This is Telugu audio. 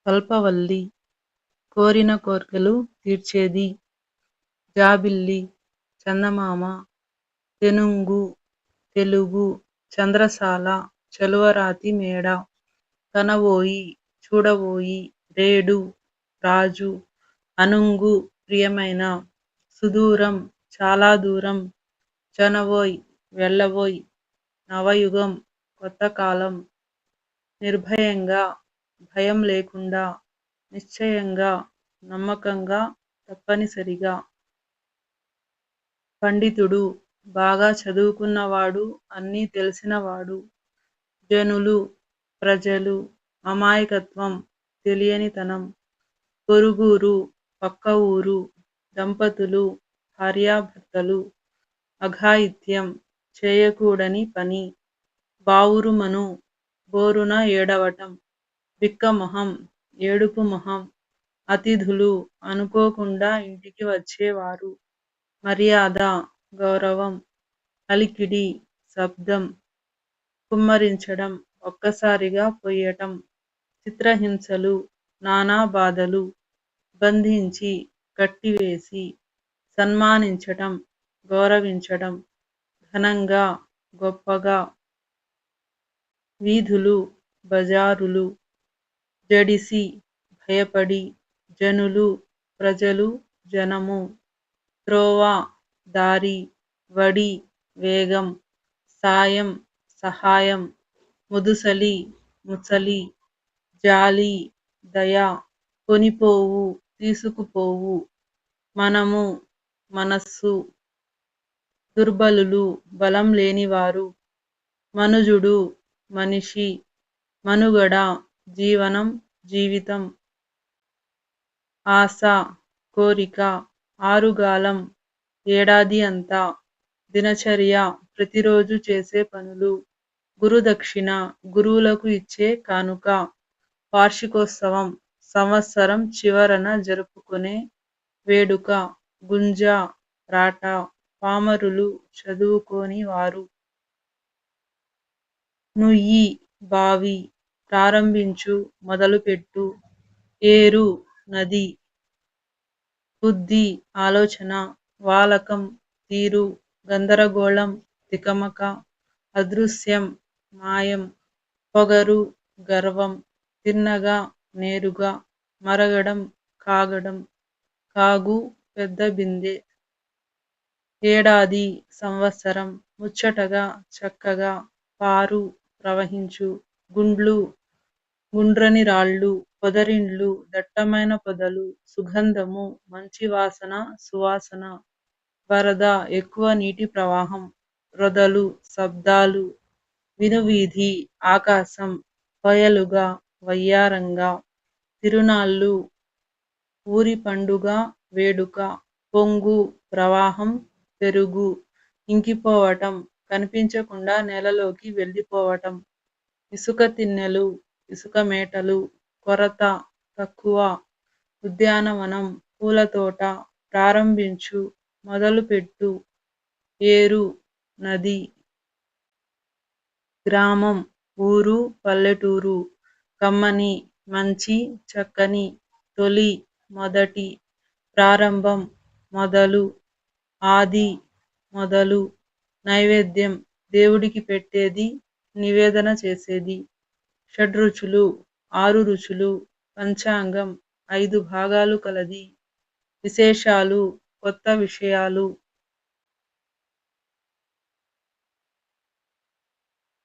కల్పవల్లి కోరిన కోర్కెలు తీర్చేది. జాబిల్లి చందమామ తెనుంగు తెలుగు చంద్రశాల చలువరాతి మేడ. కనవోయి చూడవోయి రేడు రాజు అనుంగు ప్రియమైన. సుదూరం చాలా దూరం. చనవోయ్ వెళ్ళవోయ్ నవయుగం కొత్తకాలం. నిర్భయంగా భయం లేకుండా. నిశ్చయంగా నమ్మకంగా తప్పనిసరిగా. పండితుడు బాగా చదువుకున్నవాడు అన్నీ తెలిసినవాడు. జనులు ప్రజలు అమాయకత్వం తెలియనితనం. పొరుగురు పక్క ఊరు. దంపతులు భార్యాభర్తలు. అఘాయిత్యం చేయకూడని పని. బావురుమను బోరున ఏడవటం. బిక్కమొహం ఏడుపు మొహం. అతిథులు అనుకోకుండా ఇంటికి వచ్చేవారు. మర్యాద గౌరవం. అలికిడి శబ్దం. కుమ్మరించడం ఒక్కసారిగా పొయ్యటం. చిత్రహింసలు నానా బాధలు. బంధించి కట్టివేసి. సన్మానించటం గౌరవించడం. ఘనంగా గొప్పగా. వీధులు బజారులు. జడిసి భయపడి. జనులు ప్రజలు జనము. త్రోవ దారి. వడి వేగం. సాయం సహాయం. ముదుసలి ముసలి. జాలి దయ. కొనిపోవు తీసుకుపోవు. మనము మనస్సు. దుర్బలులు బలం లేనివారు. మనుజుడు మనిషి. మనుగడ జీవనం జీవితం. ఆశ కోరిక. ఆరుగాలం ఏడాది అంతా. దినచర్య ప్రతిరోజు చేసే పనులు. గురుదక్షిణ గురువులకు ఇచ్చే కానుక. వార్షికోత్సవం సంవత్సరం చివరన జరుపుకునే వేడుక. గుంజ రాట. పామరులు చదువుకోని వారు. నుయ్యి బావి. ప్రారంభించు మొదలుపెట్టు. ఏరు నది. బుద్ధి ఆలోచన. వాలకం తీరు. గందరగోళం తికమక. అదృశ్యం మాయం. పొగరు గర్వం. తిన్నగా నేరుగా. మరగడం కాగడం. కాగు పెద్ద బిందె. ఏడాది సంవత్సరం. ముచ్చటగా చక్కగా. పారు ప్రవహించు. గుండ్లు గుండ్రని రాళ్ళు. పొదరిండ్లు దట్టమైన పొదలు. సుగంధము మంచి వాసన సువాసన. వరద ఎక్కువ నీటి ప్రవాహం. రొదలు శబ్దాలు. వినువీధి ఆకాశం. వయలుగా వయ్యారంగా. తిరునాళ్ళు ఊరి పండుగ వేడుక. పొంగు ప్రవాహం పెరుగు. ఇంకిపోవటం కనిపించకుండా నేలలోకి వెళ్ళిపోవటం. ఇసుక తిన్నెలు ఇసుక మేటలు. కొరత తక్కువ. ఉద్యానవనం పూలతోట. ప్రారంభించు మొదలుపెట్టు. ఏరు నది. గ్రామం ఊరు పల్లెటూరు. కమ్మని మంచి చక్కని. తొలి మొదటి. ప్రారంభం మొదలు. ఆది మొదలు. నైవేద్యం దేవుడికి పెట్టేది నివేదన చేసేది. షడ్రుచులు 6 రుచులు. పంచాంగం 5 భాగాలు కలది. విశేషాలు కొత్త విషయాలు.